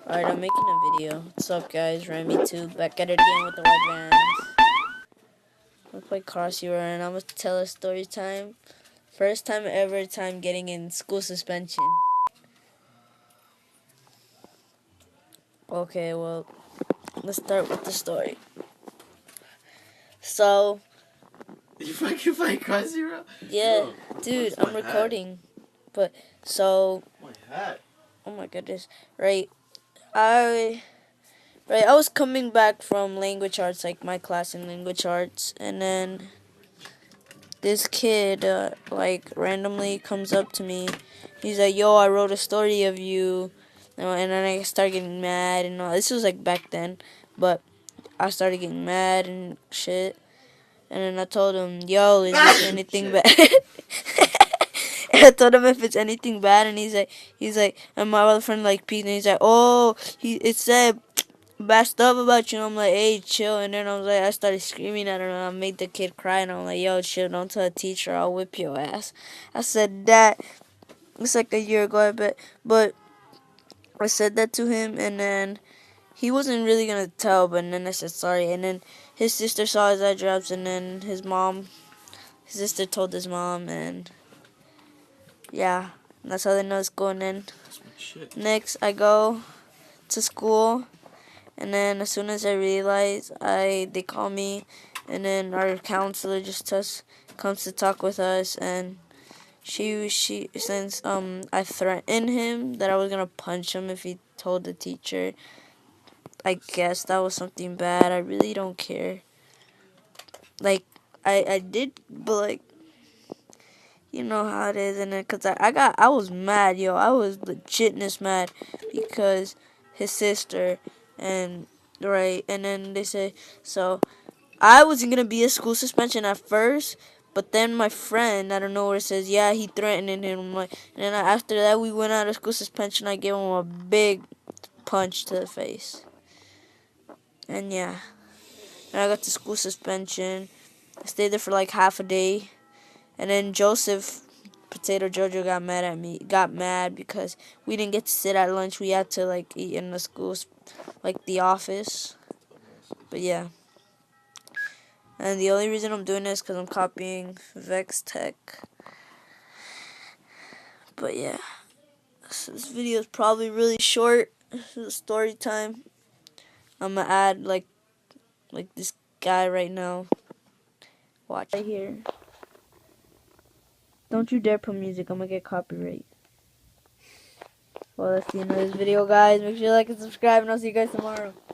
Alright, I'm making a video. What's up, guys? Remy2 back at it again with the white vans. I'm gonna play Cross Hero and I'm gonna tell a story time. First time ever time getting in school suspension. Okay, well, let's start with the story. So, You fucking play Cross Hero? yeah, Yo, dude, where's I'm my recording. But, so, My hat. oh my goodness, right, I was coming back from language arts, like my class in language arts, and then this kid, like, randomly comes up to me. He's like, yo, I wrote a story of you. And then I started getting mad and all. This was, like, back then. But I started getting mad and shit. And then I told him, yo, is it anything bad? And I told him if it's anything bad. And he's like, and my other friend, like, Pete, and he's like, oh, it said bad stuff about you. And I'm like, hey, chill. And then I was like, I started screaming at him and I made the kid cry. And I'm like, yo, chill, don't tell a teacher, I'll whip your ass. I said that. It's like a year ago, I bet. But I said that to him and then he wasn't really gonna tell, but then I said sorry. And then his sister saw his eye drops and then his sister told his mom, and yeah, that's how they know it's going in. Shit. Next, I go to school. And then as soon as I realize, they call me, and then our counselor just comes to talk with us, and she since I threatened him that I was gonna punch him if he told the teacher. I guess that was something bad. I really don't care. Like I did, but like you know how it is, and then cause I was mad, yo. I was legitness mad because his sister and right, and then they say so. I wasn't gonna be a school suspension at first, but then my friend, I don't know where it says, yeah, he threatened him. Like, and then after that, we went out of school suspension. I gave him a big punch to the face, and yeah, and I got to school suspension. I stayed there for like half a day, and then Joseph, Potato Jojo, got mad at me. Got mad because we didn't get to sit at lunch. We had to like eat in the school, like the office. But yeah. And the only reason I'm doing this is because I'm copying Vex Tech. But yeah. So this video is probably really short. This is story time. I'm going to add like this guy right now. Watch. Right here. Don't you dare put music. I'm going to get copyright. Well, that's the end of this video, guys. Make sure you like and subscribe, and I'll see you guys tomorrow.